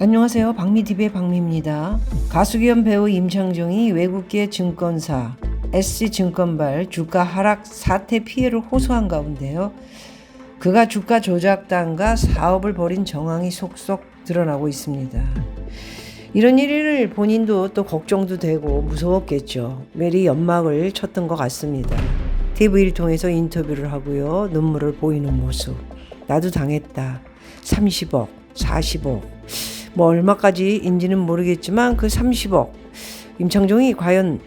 안녕하세요. 박미TV의 박미입니다. 가수 겸 배우 임창정이 외국계 증권사 SC증권발 주가 하락 사태 피해를 호소한 가운데요. 그가 주가 조작단과 사업을 벌인 정황이 속속 드러나고 있습니다. 이런 일을 본인도 또 걱정도 되고 무서웠겠죠. 매리 연막을 쳤던 것 같습니다. TV를 통해서 인터뷰를 하고요. 눈물을 보이는 모습. 나도 당했다. 30억, 40억. 뭐 얼마까지인지는 모르겠지만 그 30억 임창정이 과연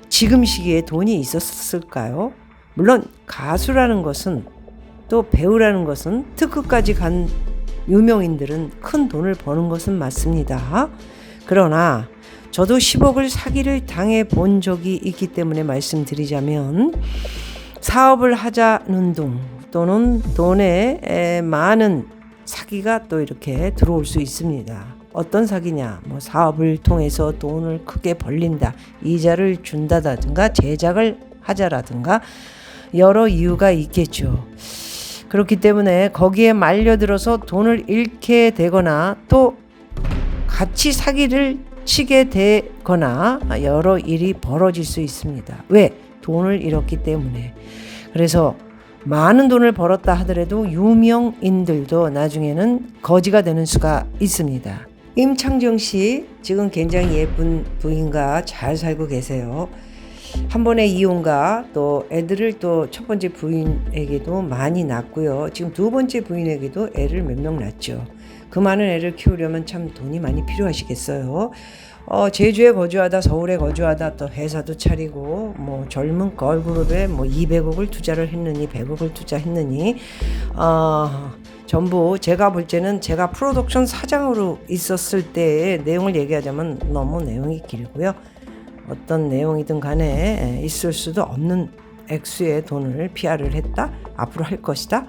지금 시기에 돈이 있었을까요? 물론 가수라는 것은 또 배우라는 것은 특급까지 간 유명인들은 큰 돈을 버는 것은 맞습니다. 그러나 저도 10억을 사기를 당해 본 적이 있기 때문에 말씀드리자면 사업을 하자는 둥 또는 돈에 많은 사기가 또 이렇게 들어올 수 있습니다. 어떤 사기냐? 뭐 사업을 통해서 돈을 크게 벌린다, 이자를 준다든가 제작을 하자라든가 여러 이유가 있겠죠. 그렇기 때문에 거기에 말려들어서 돈을 잃게 되거나 또 같이 사기를 치게 되거나 여러 일이 벌어질 수 있습니다. 왜? 돈을 잃었기 때문에. 그래서 많은 돈을 벌었다 하더라도 유명인들도 나중에는 거지가 되는 수가 있습니다. 임창정 씨 지금 굉장히 예쁜 부인과 잘 살고 계세요. 한 번의 이혼과 또 애들을 또 첫 번째 부인에게도 많이 낳고요. 지금 두 번째 부인에게도 애를 몇 명 낳죠. 그 많은 애를 키우려면 참 돈이 많이 필요하시겠어요. 제주에 거주하다 서울에 거주하다 또 회사도 차리고 뭐 젊은 걸그룹에 뭐 200억을 투자를 했느니 100억을 투자했느니 전부 제가 볼 때는 제가 프로덕션 사장으로 있었을 때의 내용을 얘기하자면 너무 내용이 길고요. 어떤 내용이든 간에 있을 수도 없는 액수의 돈을 PR을 했다? 앞으로 할 것이다?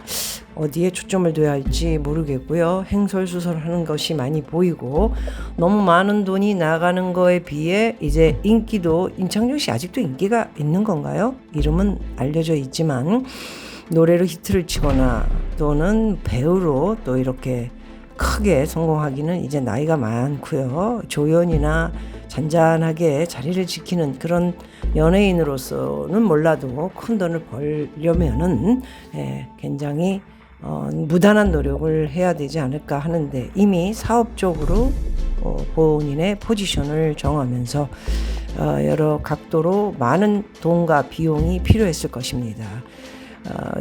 어디에 초점을 둬야 할지 모르겠고요. 행설수설하는 것이 많이 보이고 너무 많은 돈이 나가는 거에 비해 이제 인기도 임창정 씨 아직도 인기가 있는 건가요? 이름은 알려져 있지만 노래로 히트를 치거나 또는 배우로 또 이렇게 크게 성공하기는 이제 나이가 많고요. 조연이나 잔잔하게 자리를 지키는 그런 연예인으로서는 몰라도 큰 돈을 벌려면은 굉장히 무단한 노력을 해야 되지 않을까 하는데 이미 사업적으로 본인의 포지션을 정하면서 여러 각도로 많은 돈과 비용이 필요했을 것입니다.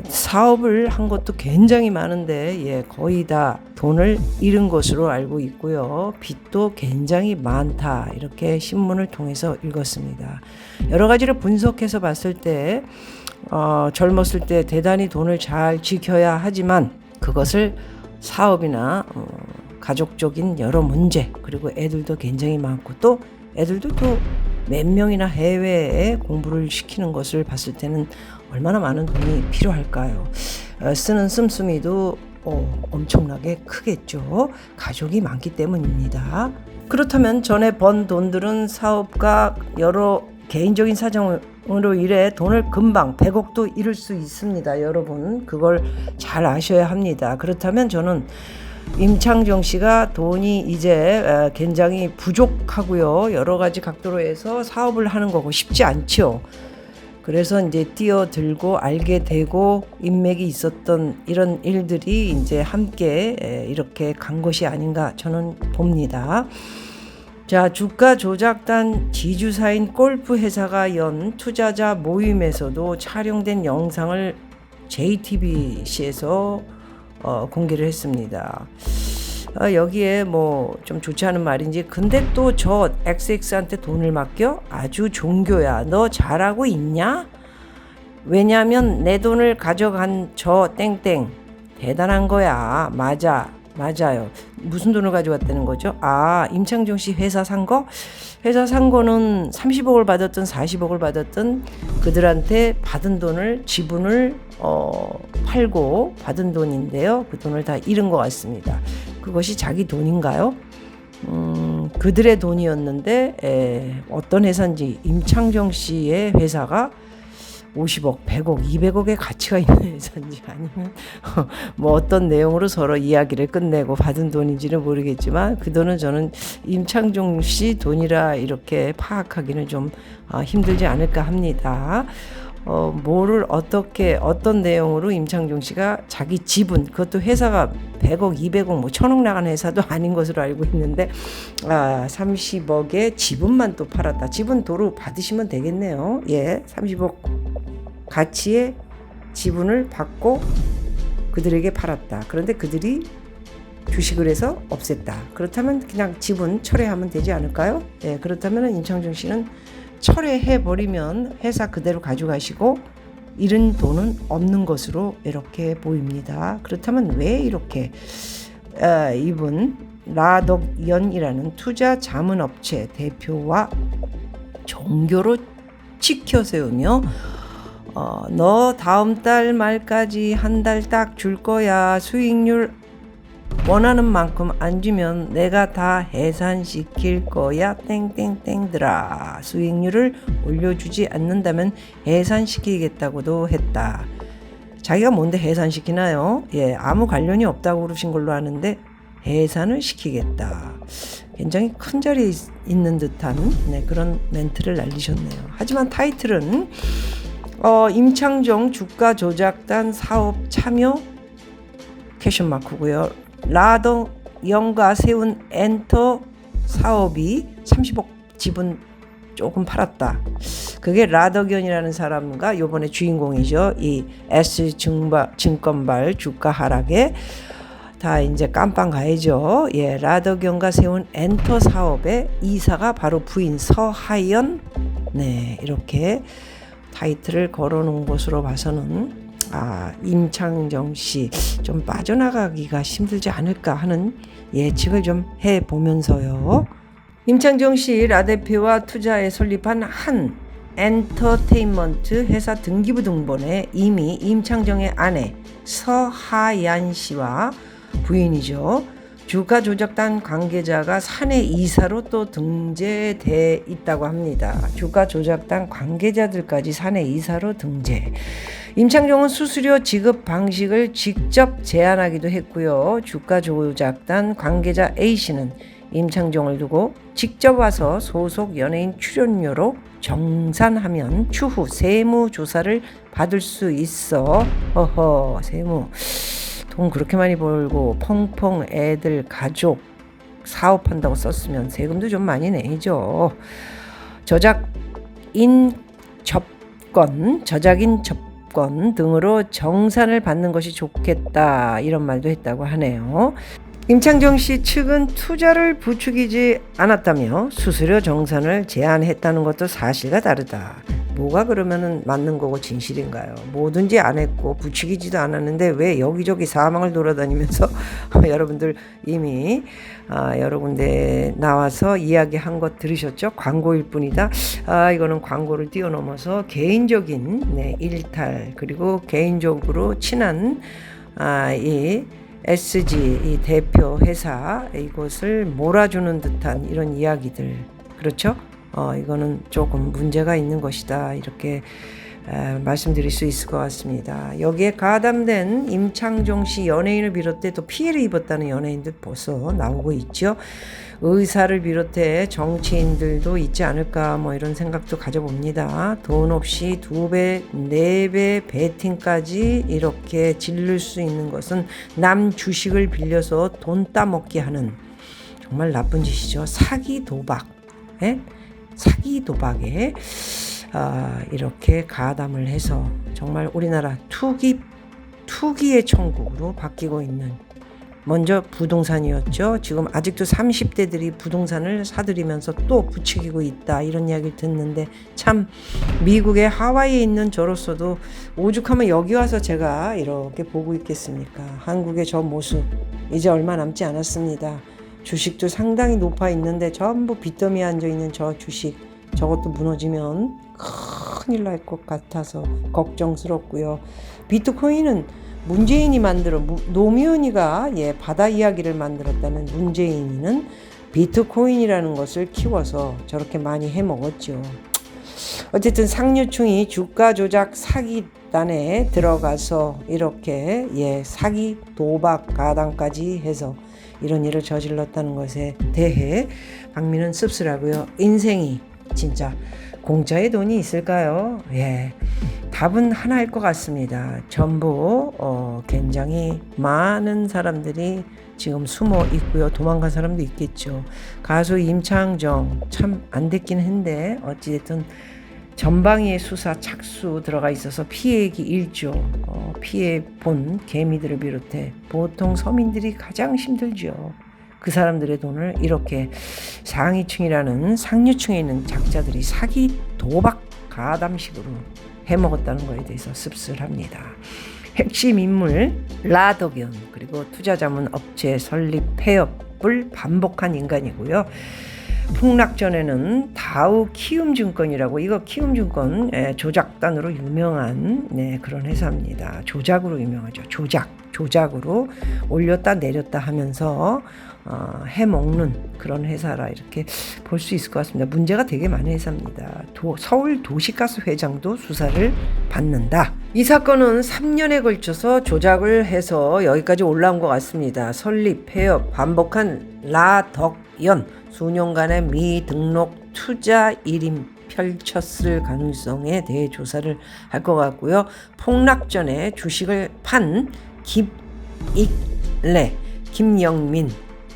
사업을 한 것도 굉장히 많은데 거의 다 돈을 잃은 것으로 알고 있고요. 빚도 굉장히 많다 이렇게 신문을 통해서 읽었습니다. 여러 가지를 분석해서 봤을 때 젊었을 때 대단히 돈을 잘 지켜야 하지만 그것을 사업이나 가족적인 여러 문제 그리고 애들도 굉장히 많고 또 애들도 또 몇 명이나 해외에 공부를 시키는 것을 봤을 때는 얼마나 많은 돈이 필요할까요? 쓰는 씀씀이도 엄청나게 크겠죠. 가족이 많기 때문입니다. 그렇다면 전에 번 돈들은 사업과 여러 개인적인 사정으로 인해 돈을 금방 100억도 잃을 수 있습니다. 여러분 그걸 잘 아셔야 합니다. 그렇다면 저는 임창정 씨가 돈이 이제 굉장히 부족하고요. 여러 가지 각도로 해서 사업을 하는 거고 쉽지 않죠. 그래서 이제 뛰어들고 알게 되고 인맥이 있었던 이런 일들이 이제 함께 이렇게 간 것이 아닌가 저는 봅니다. 자, 주가 조작단 지주사인 골프 회사가 연 투자자 모임에서도 촬영된 영상을 JTBC에서 공개를 했습니다. 여기에 뭐 좀 좋지 않은 말인지 근데 또 저 XX한테 돈을 맡겨? 아주 종교야. 너 잘하고 있냐? 왜냐면 내 돈을 가져간 저 땡땡 대단한 거야. 맞아요. 무슨 돈을 가져왔다는 거죠? 임창정 씨 회사 산 거? 회사 산 거는 30억을 받았든 40억을 받았든 그들한테 받은 돈을 지분을 팔고 받은 돈인데요. 그 돈을 다 잃은 것 같습니다. 그것이 자기 돈인가요? 그들의 돈이었는데 어떤 회사인지 임창정 씨의 회사가 50억, 100억, 200억의 가치가 있는 회사인지 아니면 뭐 어떤 내용으로 서로 이야기를 끝내고 받은 돈인지는 모르겠지만 그 돈은 저는 임창종 씨 돈이라 이렇게 파악하기는 좀 힘들지 않을까 합니다. 뭐를 어떻게 어떤 내용으로 임창종 씨가 자기 지분, 그것도 회사가 100억, 200억, 뭐 1000억 나가는 회사도 아닌 것으로 알고 있는데 30억의 지분만 또 팔았다. 지분 도로 받으시면 되겠네요. 예, 30억 가치의 지분을 받고 그들에게 팔았다. 그런데 그들이 주식을 해서 없앴다. 그렇다면 그냥 지분 철회하면 되지 않을까요? 예, 그렇다면 임창종 씨는 철회해버리면 회사 그대로 가져가시고 잃은 돈은 없는 것으로 이렇게 보입니다. 그렇다면 왜 이렇게 이분 라덕연이라는 투자 자문업체 대표와 종교로 치켜 세우며 너 다음 달 말까지 한 달 딱 줄 거야. 수익률 원하는 만큼 안 주면 내가 다 해산시킬 거야. 땡땡땡들아. 수익률을 올려주지 않는다면 해산시키겠다고도 했다. 자기가 뭔데 해산시키나요? 예, 아무 관련이 없다고 그러신 걸로 아는데 해산을 시키겠다. 굉장히 큰 자리에 있는 듯한 그런 멘트를 날리셨네요. 하지만 타이틀은 임창종 주가 조작단 사업 참여 퀘션마크고요. 라덕연과 세운 엔터 사업이 30억 지분 조금 팔았다. 그게 라덕연이라는 사람과 요번에 주인공이죠. 이 S증권발 주가 하락에 다 이제 깜빵 가야죠. 예, 라덕연과 세운 엔터 사업의 이사가 바로 부인 서하연. 네, 이렇게 타이틀을 걸어놓은 것으로 봐서는 임창정 씨 좀 빠져나가기가 힘들지 않을까 하는 예측을 좀 해보면서요. 임창정 씨 라 대표와 투자에 설립한 한 엔터테인먼트 회사 등기부 등본에 이미 임창정의 아내 서하얀 씨와 부인이죠. 주가 조작단 관계자가 사내 이사로 또 등재돼 있다고 합니다. 주가 조작단 관계자들까지 사내 이사로 등재. 임창종은 수수료 지급 방식을 직접 제안하기도 했고요. 주가 조작단 관계자 A씨는 임창종을 두고 직접 와서 소속 연예인 출연료로 정산하면 추후 세무조사를 받을 수 있어. 세무. 돈 그렇게 많이 벌고 펑펑 애들 가족 사업한다고 썼으면 세금도 좀 많이 내죠. 저작인 접건 등으로 정산을 받는 것이 좋겠다 이런 말도 했다고 하네요. 임창정 씨 측은 투자를 부추기지 않았다며 수수료 정산을 제안했다는 것도 사실과 다르다. 뭐가 그러면은 맞는 거고 진실인가요? 뭐든지 안 했고 부추기지도 않았는데 왜 여기저기 사망을 돌아다니면서 여러분들 이미 여러 군데 나와서 이야기한 것 들으셨죠? 광고일 뿐이다. 이거는 광고를 뛰어넘어서 개인적인 일탈 그리고 개인적으로 친한 이 SG 이 대표 회사 이것을 몰아주는 듯한 이런 이야기들 그렇죠? 이거는 조금 문제가 있는 것이다 이렇게 말씀드릴 수 있을 것 같습니다. 여기에 가담된 임창종 씨 연예인을 비롯해 또 피해를 입었다는 연예인들 벌써 나오고 있죠. 의사를 비롯해 정치인들도 있지 않을까 뭐 이런 생각도 가져봅니다. 돈 없이 2배, 4배 베팅까지 이렇게 지를 수 있는 것은 남 주식을 빌려서 돈 따먹게 하는 정말 나쁜 짓이죠. 사기 도박. 사기 도박에 이렇게 가담을 해서 정말 우리나라 투기의 천국으로 바뀌고 있는 먼저 부동산이었죠. 지금 아직도 30대들이 부동산을 사들이면서 또 부추기고 있다 이런 이야기를 듣는데 참 미국의 하와이에 있는 저로서도 오죽하면 여기 와서 제가 이렇게 보고 있겠습니까. 한국의 저 모습 이제 얼마 남지 않았습니다. 주식도 상당히 높아 있는데 전부 빚더미에 앉아있는 저 주식 저것도 무너지면 큰일 날 것 같아서 걱정스럽고요. 비트코인은 문재인이 노무현이가 바다 이야기를 만들었다는 문재인이는 비트코인이라는 것을 키워서 저렇게 많이 해먹었죠. 어쨌든 상류층이 주가 조작 사기단에 들어가서 이렇게 사기 도박 가담까지 해서 이런 일을 저질렀다는 것에 대해 박민은 씁쓸하고요. 인생이 진짜 공짜의 돈이 있을까요? 답은 하나일 것 같습니다. 전부 굉장히 많은 사람들이 지금 숨어 있고요. 도망간 사람도 있겠죠. 가수 임창정 참 안 됐긴 했는데 어찌됐든 전방위의 수사 착수 들어가 있어서 피해액이 1조, 피해 본 개미들을 비롯해 보통 서민들이 가장 힘들죠. 그 사람들의 돈을 이렇게 상위층이라는 상류층에 있는 작자들이 사기 도박 가담식으로 해먹었다는 것에 대해서 씁쓸합니다. 핵심 인물 라덕연 그리고 투자자문 업체 설립 폐업을 반복한 인간이고요. 폭락 전에는 다우 키움증권이라고 이거 키움증권 조작단으로 유명한 그런 회사입니다. 조작으로 유명하죠. 조작으로 올렸다 내렸다 하면서 해먹는 그런 회사라 이렇게 볼 수 있을 것 같습니다. 문제가 되게 많은 회사입니다. 서울 도시가스 회장도 수사를 받는다. 이 사건은 3년에 걸쳐서 조작을 해서 여기까지 올라온 것 같습니다. 설립, 폐업, 반복한 라덕연 수년간의 미등록 투자 일임 펼쳤을 가능성에 대해 조사를 할 것 같고요. 폭락 전에 주식을 판 김익래, 김영민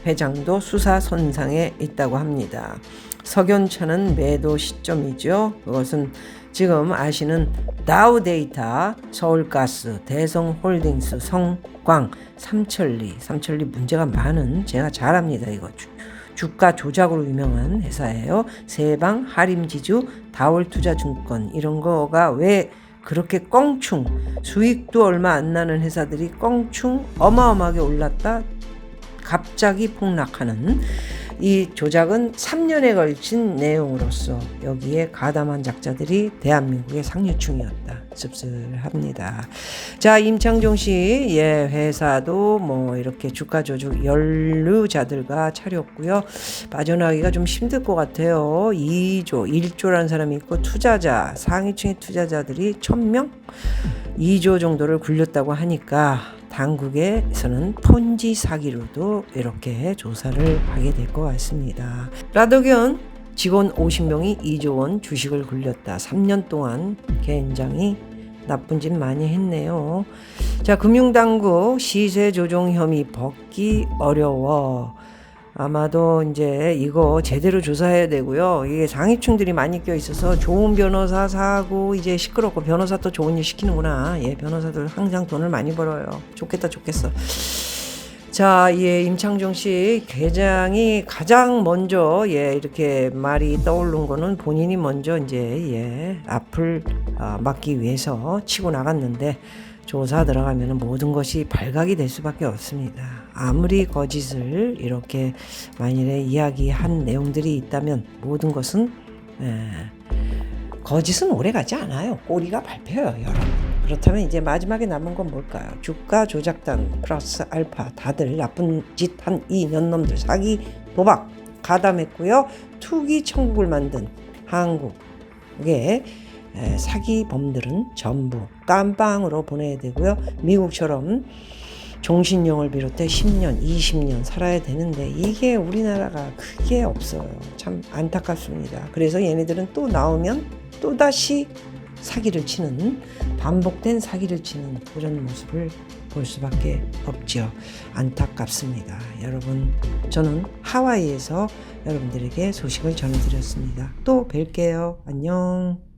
회장도 수사 선상에 있다고 합니다. 석연찮은 매도 시점이죠. 그것은 지금 아시는 다우데이터, 서울가스, 대성홀딩스, 성광, 삼천리 문제가 많은 제가 잘 압니다. 이거 주가 조작으로 유명한 회사예요. 세방, 하림지주, 다올투자증권 이런 거가 왜 그렇게 껑충 수익도 얼마 안 나는 회사들이 껑충 어마어마하게 올랐다 갑자기 폭락하는 이 조작은 3년에 걸친 내용으로서 여기에 가담한 작자들이 대한민국의 상류층이었다. 씁쓸합니다. 자, 임창정 씨 회사도 뭐 이렇게 주가 조작 연루자들과 차렸고요. 빠져나가기가 좀 힘들 것 같아요. 1조라는 사람이 있고 투자자 상위층의 투자자들이 1000명 2조 정도를 굴렸다고 하니까 당국에서는 폰지 사기로도 이렇게 조사를 하게 될 것 같습니다. 라덕연 직원 50명이 2조 원 주식을 굴렸다. 3년 동안 굉장히 나쁜 짓 많이 했네요. 자, 금융당국 시세 조종 혐의 벗기 어려워. 아마도 이제 이거 제대로 조사해야 되고요. 이게 상위층들이 많이 껴 있어서 좋은 변호사 사고 이제 시끄럽고 변호사 또 좋은 일 시키는구나. 변호사들 항상 돈을 많이 벌어요. 좋겠어. 자, 임창정 씨 회장이 가장 먼저 이렇게 말이 떠오른 거는 본인이 먼저 이제 앞을 막기 위해서 치고 나갔는데 조사 들어가면 모든 것이 발각이 될 수밖에 없습니다. 아무리 거짓을 이렇게 만일에 이야기한 내용들이 있다면 모든 것은 거짓은 오래가지 않아요. 꼬리가 밟혀요, 여러분. 그렇다면 이제 마지막에 남은 건 뭘까요? 주가 조작단 플러스 알파 다들 나쁜 짓 한 이 년놈들 사기 도박 가담했고요. 투기 천국을 만든 한국의 사기범들은 전부 깜빵으로 보내야 되고요. 미국처럼 종신형을 비롯해 10년, 20년 살아야 되는데 이게 우리나라가 크게 없어요. 참 안타깝습니다. 그래서 얘네들은 또 나오면 또다시 사기를 치는 반복된 사기를 치는 그런 모습을 볼 수밖에 없죠. 안타깝습니다. 여러분, 저는 하와이에서 여러분들에게 소식을 전해드렸습니다. 또 뵐게요. 안녕.